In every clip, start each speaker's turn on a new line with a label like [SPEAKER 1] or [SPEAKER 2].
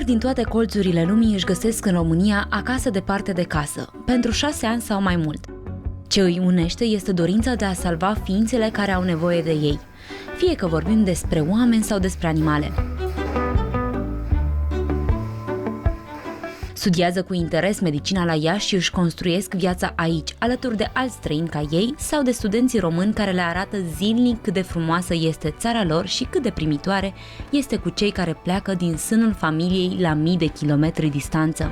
[SPEAKER 1] din toate colțurile lumii își găsesc în România acasă, departe de casă, pentru 6 ani sau mai mult. Ce îi unește este dorința de a salva ființele care au nevoie de ei, fie că vorbim despre oameni sau despre animale. Studiază cu interes medicina la Iași și își construiesc viața aici, alături de alți străini ca ei sau de studenții români care le arată zilnic cât de frumoasă este țara lor și cât de primitoare este cu cei care pleacă din sânul familiei la mii de kilometri distanță.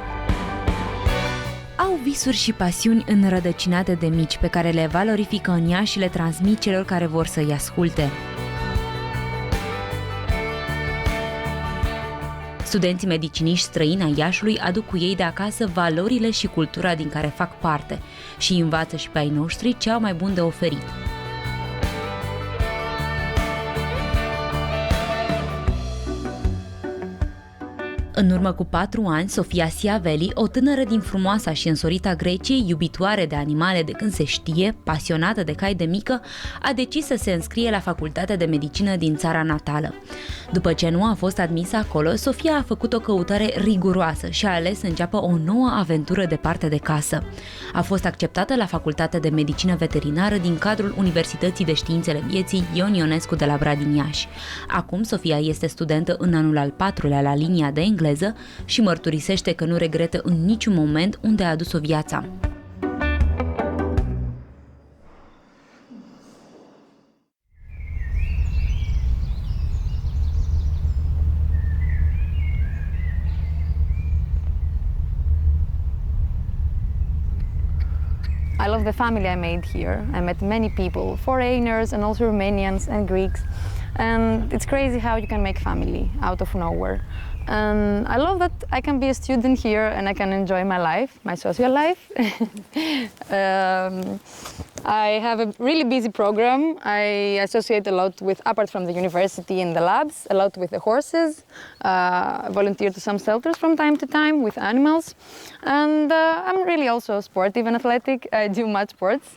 [SPEAKER 1] Au visuri și pasiuni înrădăcinate de mici pe care le valorifică în ea și le transmit celor care vor să-i asculte. Studenții mediciniști străini ai Iașului aduc cu ei de acasă valorile și cultura din care fac parte și învață și pe ai noștri ce au mai bun de oferit. În urmă cu 4 ani, Sofia Siaveli, o tânără din frumoasa și însorita Greciei, iubitoare de animale de când se știe, pasionată de cai de mică, a decis să se înscrie la facultatea de medicină din țara natală. După ce nu a fost admisă acolo, Sofia a făcut o căutare riguroasă și a ales să înceapă o nouă aventură departe de casă. A fost acceptată la facultatea de medicină veterinară din cadrul Universității de Științele Vieții Ion Ionescu de la Brad din Iași. Acum, Sofia este studentă în anul al 4-lea la linia de engleză și mărturisește că nu regretă în niciun moment unde a adus-o viața.
[SPEAKER 2] I love the family I made here. I met many people, foreigners and also Romanians and Greeks. And it's crazy how you can make family out of nowhere. And I love that I can be a student here and I can enjoy my life, my social life. I have a really busy program. I associate a lot with, apart from the university and the labs, a lot with the horses. Volunteer to some shelters from time to time with animals. And I'm really also sportive and athletic. I do much sports.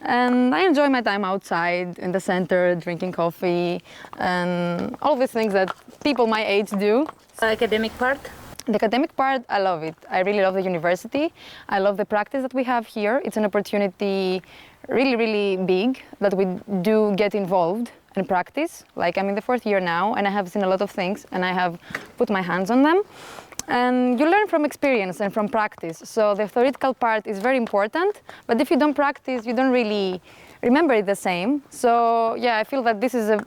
[SPEAKER 2] And I enjoy my time outside in the center, drinking coffee and all these things that people my age do.
[SPEAKER 3] Academic part?
[SPEAKER 2] The academic part, I love it. I really love the university. I love the practice that we have here. It's an opportunity really, really big that we do get involved in practice. Like I'm in the 4th year now and I have seen a lot of things and I have put my hands on them. And you learn from experience and from practice. So the theoretical part is very important, but if you don't practice, you don't really remember it the same. So yeah, I feel that this is a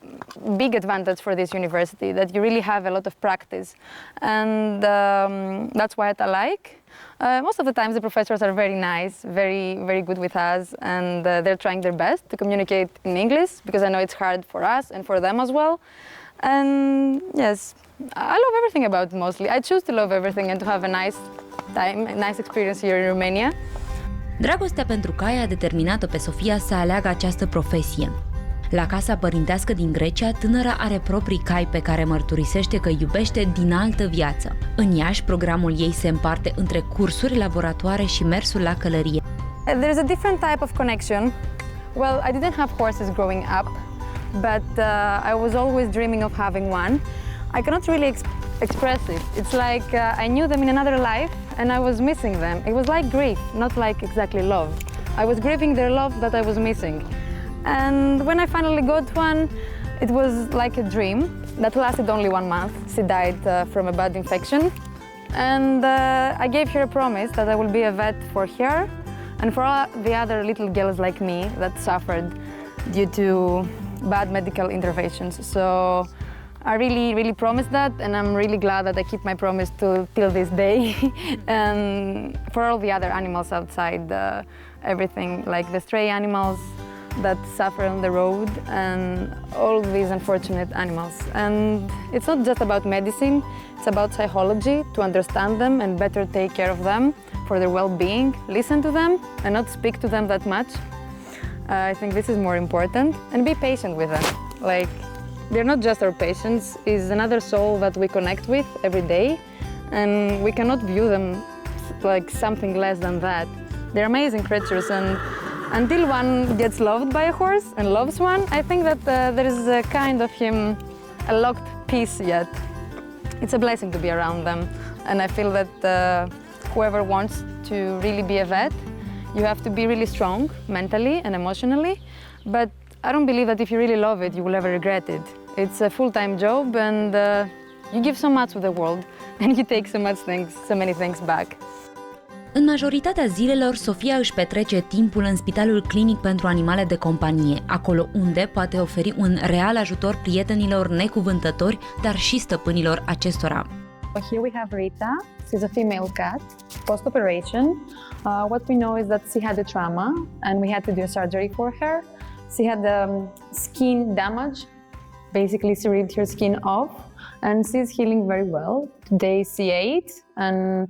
[SPEAKER 2] big advantage for this university, that you really have a lot of practice. And that's what I like. Most of the times the professors are very nice, very, very good with us, and they're trying their best to communicate in English, because I know it's hard for us and for them as well. And yes, I love everything about it mostly. I choose to love everything and to have a nice time, a nice experience here in Romania.
[SPEAKER 1] Dragostea pentru cai a determinat-o pe Sofia să aleagă această profesie. La casa părintească din Grecia, tânăra are proprii cai pe care mărturisește că iubește din altă viață. În Iași, programul ei se împarte între cursuri, laboratoare și mersul la călărie.
[SPEAKER 2] There's a different type of connection. Well, I didn't have horses growing up, but I was always dreaming of having one. I cannot really express it. It's like I knew them in another life and I was missing them. It was like grief, not like exactly love. I was grieving their love that I was missing. And when I finally got one, it was like a dream that lasted only 1 month. She died from a bad infection. And I gave her a promise that I will be a vet for her and for all the other little girls like me that suffered due to bad medical interventions. So I really, really promised that, and I'm really glad that I keep my promise till this day. And for all the other animals outside, everything like the stray animals that suffer on the road and all these unfortunate animals. And it's not just about medicine, it's about psychology, to understand them and better take care of them for their well-being, listen to them and not speak to them that much. I think this is more important, and be patient with them. Like, they're not just our patients, it's another soul that we connect with every day, and we cannot view them like something less than that. They're amazing creatures, and until one gets loved by a horse and loves one, I think that there is a kind of a locked peace yet. It's a blessing to be around them, and I feel that whoever wants to really be a vet, you have to be really strong mentally and emotionally, but I don't believe that if you really love it, you will ever regret it. It's a full-time job, and you give so much to the world, and you take so many things back.
[SPEAKER 1] În majoritatea zilelor, Sofia își petrece timpul în Spitalul Clinic pentru Animale de Companie, acolo unde poate oferi un real ajutor prietenilor necuvântători, dar și stăpânilor acestora.
[SPEAKER 2] Here we have Rita. She's a female cat. Post-operation, what we know is that she had a trauma, and we had to do a surgery for her. She had skin damage. Basically, she ripped her skin off, and she's healing very well. Today, she ate, and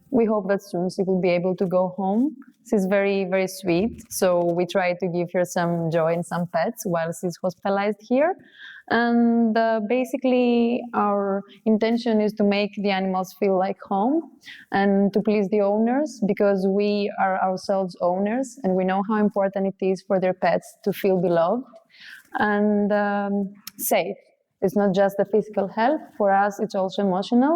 [SPEAKER 2] we hope that soon she will be able to go home. She's very, very sweet, so we try to give her some joy and some pets while she's hospitalized here. And basically, our intention is to make the animals feel like home and to please the owners, because we are ourselves owners and we know how important it is for their pets to feel beloved and safe. It's not just the physical health, for us it's also emotional,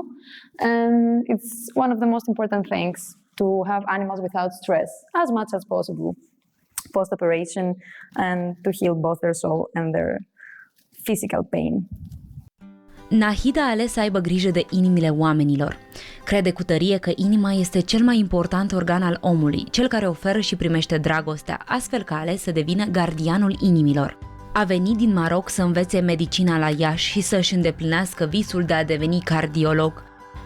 [SPEAKER 2] and it's one of the most important things to have animals without stress as much as possible post-operation, and to heal both their soul and their physical pain.
[SPEAKER 1] Nahida a ales să aibă grijă de inimile oamenilor. Crede cu tărie că inima este cel mai important organ al omului, cel care oferă și primește dragostea, astfel că a ales să devină gardianul inimilor. A venit din Maroc să învețe medicina la Iași și să-și îndeplinească visul de a deveni cardiolog.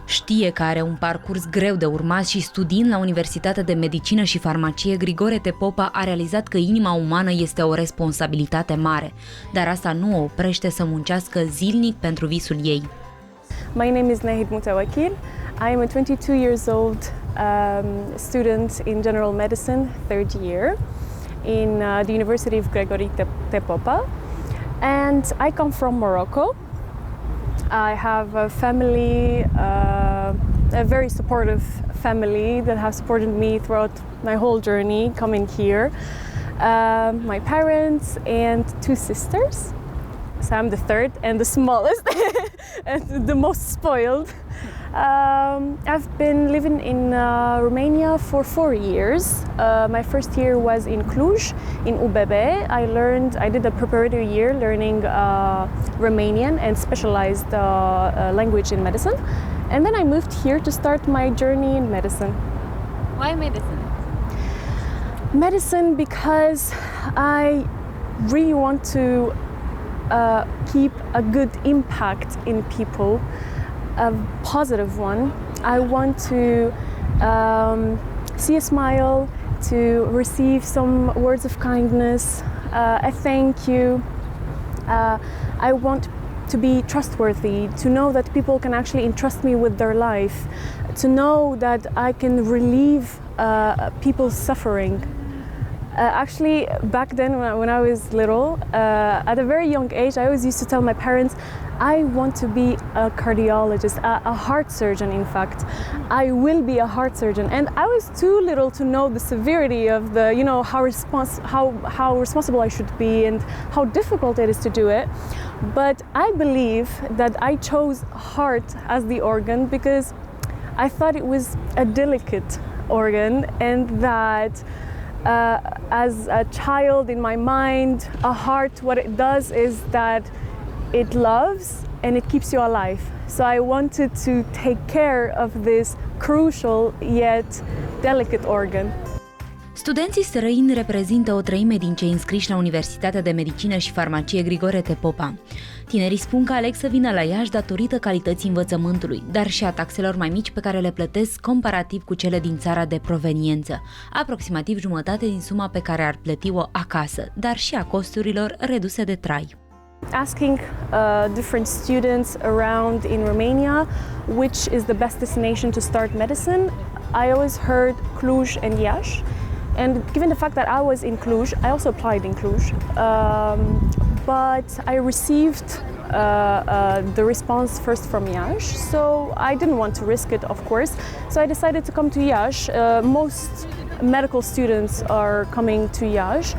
[SPEAKER 1] Știe că are un parcurs greu de urmat și, studiind la Universitatea de Medicină și Farmacie, Grigore Popa a realizat că inima umană este o responsabilitate mare, dar asta nu o oprește să muncească zilnic pentru visul ei.
[SPEAKER 3] My name is Nahid Mutawakil. I am a 22 years old student in general medicine, third year, in the University of Grigore Popa, and I come from Morocco. I have a family, a very supportive family that have supported me throughout my whole journey coming here. My parents and two sisters. So I'm the third and the smallest and the most spoiled. I've been living in Romania for 4 years. My first year was in Cluj, in UBB. I did a preparatory year learning Romanian and specialized language in medicine. And then I moved here to start my journey in medicine.
[SPEAKER 1] Why medicine?
[SPEAKER 3] Medicine because I really want to keep a good impact in people, a positive one. I want to see a smile, to receive some words of kindness, a thank you. I want to be trustworthy, to know that people can actually entrust me with their life, to know that I can relieve people's suffering. Actually, back then when I was little, at a very young age, I always used to tell my parents, I want to be a cardiologist, a heart surgeon in fact. I will be a heart surgeon. And I was too little to know the severity of the, you know, how responsible I should be and how difficult it is to do it. But I believe that I chose heart as the organ because I thought it was a delicate organ, and that as a child in my mind, a heart, what it does is that it loves and it keeps you alive. So I wanted to take care of this crucial yet delicate organ.
[SPEAKER 1] Studenții străini reprezintă o treime din cei înscriși la Universitatea de Medicină și Farmacie Grigore Popa. Tinerii spun că aleg să vină la Iași datorită calității învățământului, dar și a taxelor mai mici pe care le plătesc comparativ cu cele din țara de proveniență, aproximativ jumătate din suma pe care ar plăti-o acasă, dar și a costurilor reduse de trai.
[SPEAKER 3] Asking different students around in Romania which is the best destination to start medicine, I always heard Cluj and Iași. And given the fact that I was in Cluj, I also applied in Cluj, but I received the response first from Iași, so I didn't want to risk it, of course. So I decided to come to Iași. Most medical students are coming to Iași,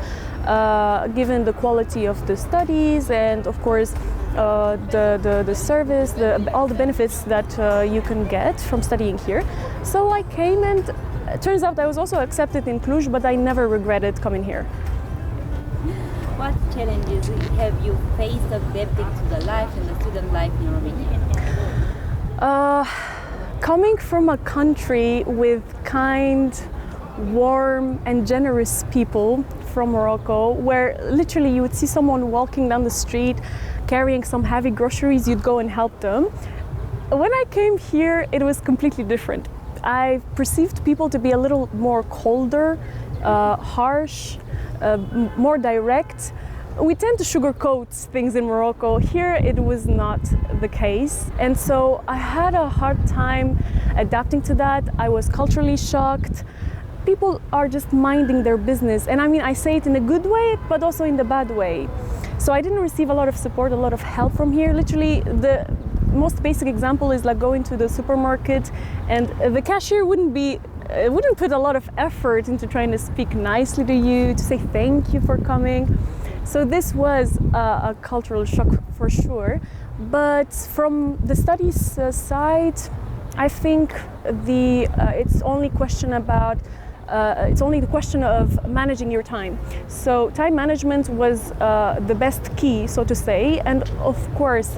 [SPEAKER 3] given the quality of the studies and, of course, the service, all the benefits that you can get from studying here. So I came, and it turns out I was also accepted in Cluj, but I never regretted coming here.
[SPEAKER 1] What challenges have you faced adapting to the life and the student life in Romania?
[SPEAKER 3] Coming from a country with kind, warm and generous people from Morocco, where literally you would see someone walking down the street carrying some heavy groceries, you'd go and help them. When I came here, it was completely different. I perceived people to be a little more colder, harsh, more direct. We tend to sugarcoat things in Morocco. Here it was not the case, and so I had a hard time adapting to that. I was culturally shocked. People are just minding their business, and I mean, I say it in a good way, but also in the bad way. So I didn't receive a lot of support, a lot of help from here. Literally, the most basic example is like going to the supermarket, and the cashier wouldn't put a lot of effort into trying to speak nicely to you, to say thank you for coming. So this was a cultural shock for sure. But from the studies side, I think it's only the question of managing your time. So time management was the best key, so to say, and of course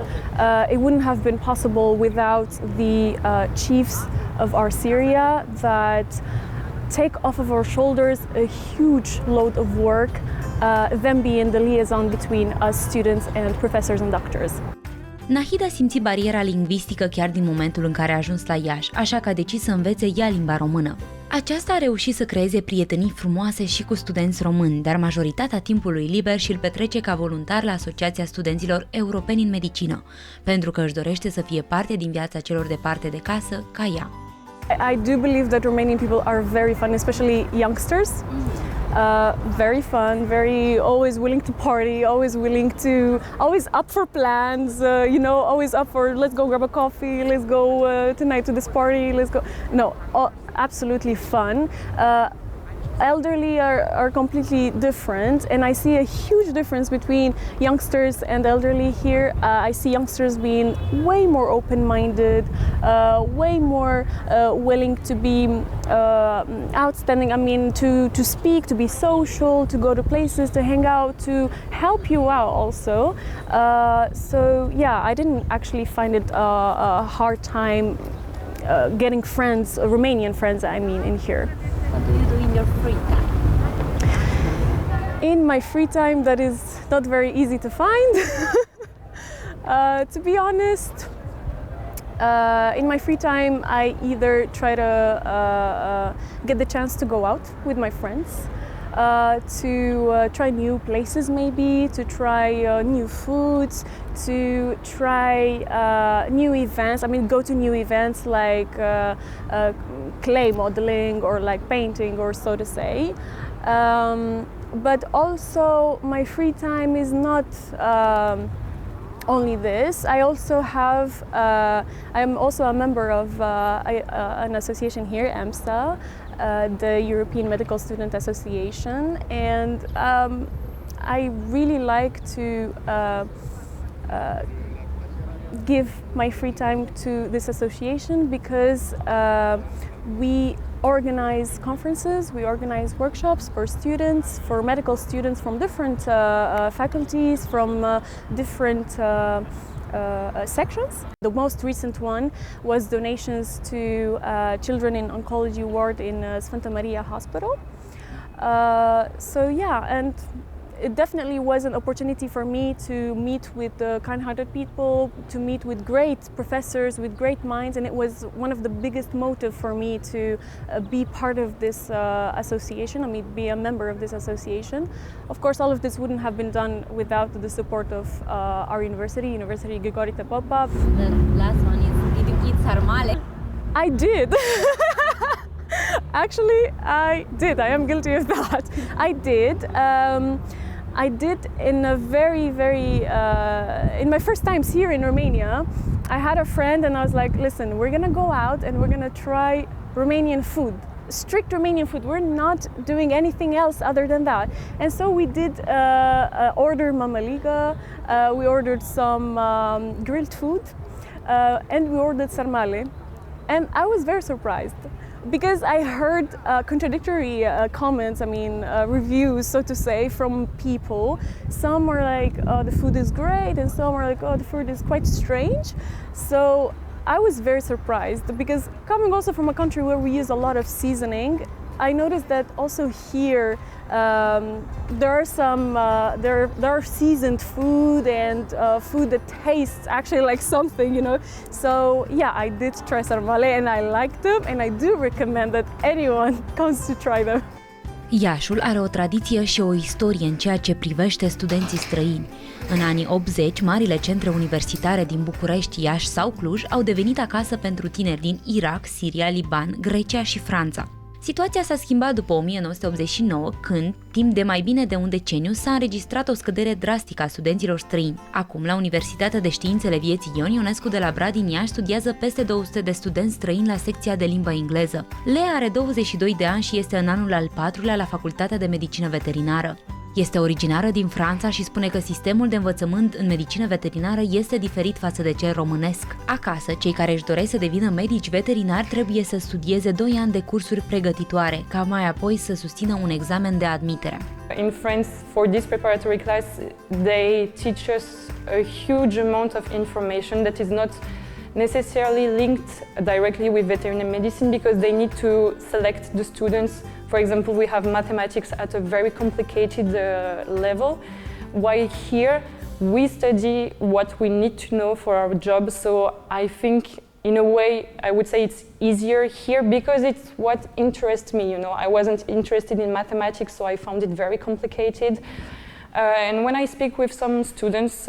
[SPEAKER 3] it wouldn't have been possible without the chiefs of our Syria that take off of our shoulders a huge load of work, them being the liaison between us students and professors and doctors.
[SPEAKER 1] Nahida simți bariera lingvistică chiar din momentul în care a ajuns la Iași, așa că a decis să învețe ea limba română. Aceasta a reușit să creeze prietenii frumoase și cu studenți români, dar majoritatea timpului liber și îl petrece ca voluntar la Asociația Studenților Europeni în Medicină, pentru că își dorește să fie parte din viața celor departe de casă, ca ea.
[SPEAKER 3] I do believe that Romanian people are very fun, especially youngsters. Very fun, always willing to party, always up for plans, always up for let's go grab a coffee, let's go tonight to this party, let's go. No, absolutely fun. Elderly are completely different, and I see a huge difference between youngsters and elderly here. I see youngsters being way more open-minded, way more willing to be outstanding. I mean, to speak, to be social, to go to places, to hang out, to help you out also. So yeah, I didn't actually find it a hard time getting friends, Romanian friends, I mean, in here.
[SPEAKER 1] What do you do in your free time?
[SPEAKER 3] In my free time, that is not very easy to find. To be honest, in my free time, I either try to get the chance to go out with my friends, to try new places maybe, to try new foods, to try new events. I mean, go to new events like clay modeling or like painting, or so to say. But also my free time is not only this. I also have, I'm also a member of an association here, EMSA, the European Medical Student Association, and I really like to give my free time to this association because we organize conferences, we organize workshops for students, for medical students from different faculties, from different sections. The most recent one was donations to children in oncology ward in Sfânta Maria Hospital. So yeah, and it definitely was an opportunity for me to meet with kind-hearted people, to meet with great professors, with great minds, and it was one of the biggest motive for me to be part of this association, I mean, be a member of this association. Of course, all of this wouldn't have been done without the support of our university, Cristian Popa.
[SPEAKER 1] The last one is, did you eat sarmale?
[SPEAKER 3] I did. Actually, I did. I am guilty of that. I did. I did in a very, in my first times here in Romania, I had a friend and I was like, listen, we're gonna go out and we're gonna try Romanian food. strict Romanian food. We're not doing anything else other than that. And so we did order mamaliga, we ordered some grilled food, and we ordered sarmale. And I was very surprised because I heard contradictory comments, reviews, so to say, from people. Some were like, oh, the food is great, and some were like, oh, the food is quite strange. So I was very surprised because coming also from a country where we use a lot of seasoning, I noticed that also here there are seasoned food and food that tastes actually like something, you know. So yeah, I did try sarmale and I liked them, and I do recommend that anyone comes to try them.
[SPEAKER 1] Iașul are o tradiție și o istorie în ceea ce privește studenții străini. În anii 80, marile centre universitare din București, Iași sau Cluj au devenit acasă pentru tineri din Irak, Siria, Liban, Grecia și Franța. Situația s-a schimbat după 1989, când, timp de mai bine de un deceniu, s-a înregistrat o scădere drastică a studenților străini. Acum, la Universitatea de Științele Vieții Ion Ionescu de la Brad din Iași studiază peste 200 de studenți străini la secția de limba engleză. Lea are 22 de ani și este în anul al 4-lea la Facultatea de Medicină Veterinară. Este originară din Franța și spune că sistemul de învățământ în medicină veterinară este diferit față de cel românesc. Acasă, cei care își doresc să devină medici veterinari trebuie să studieze 2 ani de cursuri pregătitoare, ca mai apoi să susțină un examen de admitere.
[SPEAKER 4] In France, for this preparatory class, they teach us a huge amount of information that is not necessarily linked directly with veterinary medicine, because they need to select the students. For example, we have mathematics at a very complicated level, while here we study what we need to know for our job. So I think, in a way, I would say it's easier here because it's what interests me. You know, I wasn't interested in mathematics, so I found it very complicated. And when I speak with some students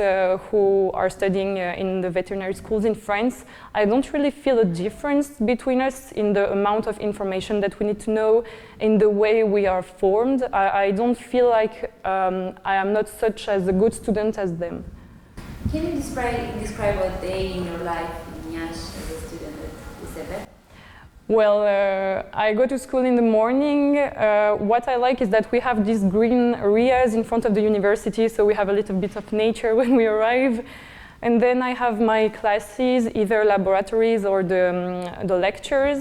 [SPEAKER 4] who are studying in the veterinary schools in France, I don't really feel a difference between us in the amount of information that we need to know, in the way we are formed. I don't feel like I am not such as a good student as them.
[SPEAKER 1] Can you describe a day in your life in Iași as a student at USEV?
[SPEAKER 4] Well, I go to school in the morning. What I like is that we have these green areas in front of the university, so we have a little bit of nature when we arrive. And then I have my classes, either laboratories or the lectures.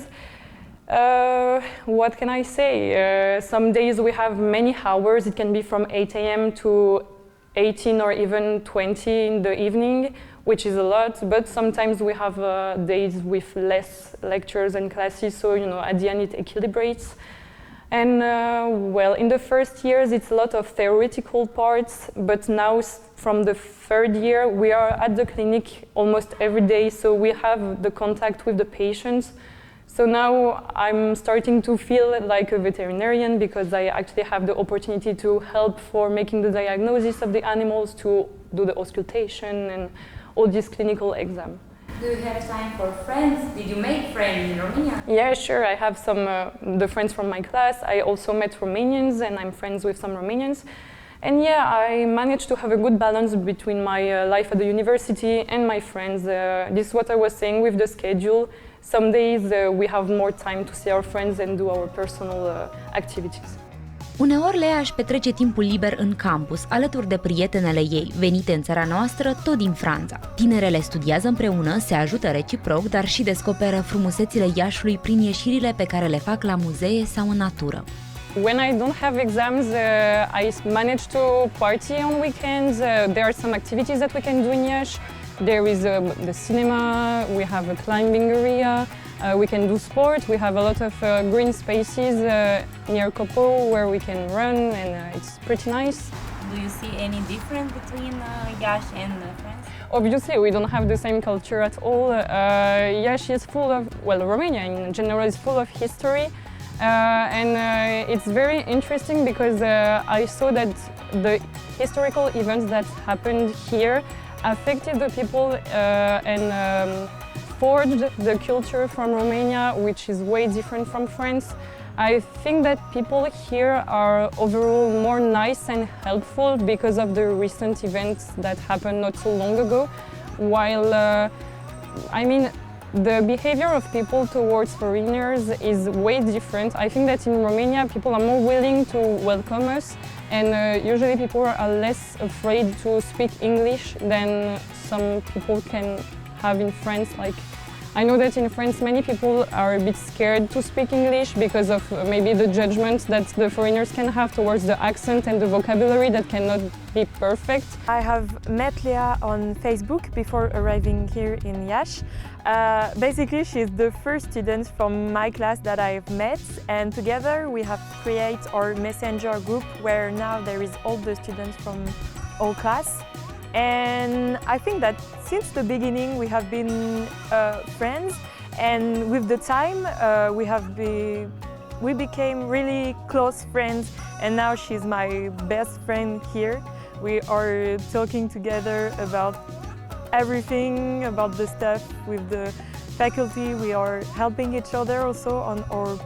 [SPEAKER 4] What can I say? Some days we have many hours. It can be from 8 a.m. to 18 or even 20 in the evening, which is a lot, but sometimes we have days with less lectures and classes, so you know, at the end it equilibrates. And well, in the first years it's a lot of theoretical parts, but now from the third year we are at the clinic almost every day, so we have the contact with the patients. So now I'm starting to feel like a veterinarian because I actually have the opportunity to help for making the diagnosis of the animals, to do the auscultation and all this clinical exam.
[SPEAKER 1] Do you have time for friends? Did you make friends in Romania?
[SPEAKER 4] Yeah, sure. I have some the friends from my class. I also met Romanians, and I'm friends with some Romanians. And yeah, I managed to have a good balance between my life at the university and my friends. This is what I was saying with the schedule. Some days we have more time to see our friends and do our personal activities.
[SPEAKER 1] Uneori Lea își petrece timpul liber în campus, alături de prietenele ei, venite în țara noastră, tot din Franța. Tinerele studiază împreună, se ajută reciproc, dar și descoperă frumusețile Iașului prin ieșirile pe care le fac la muzee sau în natură.
[SPEAKER 4] When I don't have exams, I manage to party on weekends. There are some activities that we can do in Iași. There is the cinema, we have a climbing area. We can do sport. We have a lot of green spaces near Copo where we can run, and it's pretty nice.
[SPEAKER 1] Do you see any difference between Iași and France?
[SPEAKER 4] Obviously, we don't have the same culture at all. Iași is full of, well, Romania in general is full of history, and it's very interesting because I saw that the historical events that happened here affected the people and forged the culture from Romania, which is way different from France. I think that people here are overall more nice and helpful because of the recent events that happened not so long ago. While, I mean, The behavior of people towards foreigners is way different. I think that in Romania people are more willing to welcome us, and usually people are less afraid to speak English than some people can have in France. Like, I know that in France many people are a bit scared to speak English because of maybe the judgment that the foreigners can have towards the accent and the vocabulary that cannot be perfect.
[SPEAKER 5] I have met Leah on Facebook before arriving here in Iași. Basically, she's the first student from my class that I've met, and together we have created our messenger group where now there is all the students from our class. And I think that since the beginning we have been friends, and with the time we became really close friends, and now she's my best friend here. We are talking together about everything, about the stuff with the faculty. We are helping each other also on our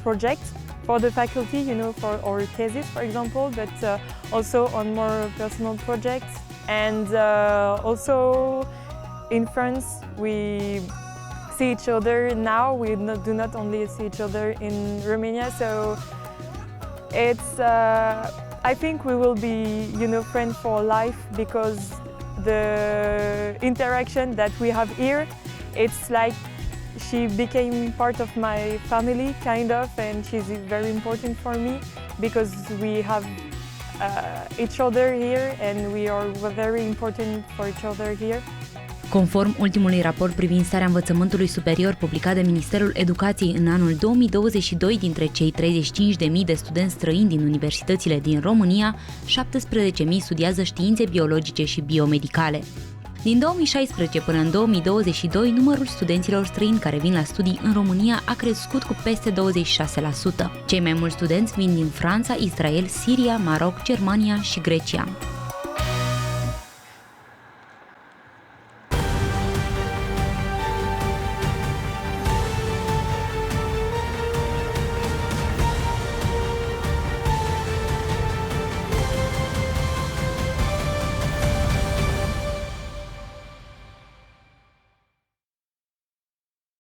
[SPEAKER 5] projects for the faculty, you know, for our thesis, for example, but also on more personal projects. And also in France, we see each other now. We do not only see each other in Romania, so it's. I think we will be, you know, friends for life, because the interaction that we have here, it's like she became part of my family, kind of, and she's very important for me because we have each other here and we are very important for each other here.
[SPEAKER 1] Conform ultimului raport privind starea învățământului superior publicat de Ministerul Educației în anul 2022, dintre cei 35.000 de studenți străini din universitățile din România, 17.000 studiază științe biologice și biomedicale. Din 2016 până în 2022, numărul studenților străini care vin la studii în România a crescut cu peste 26%. Cei mai mulți studenți vin din Franța, Israel, Siria, Maroc, Germania și Grecia.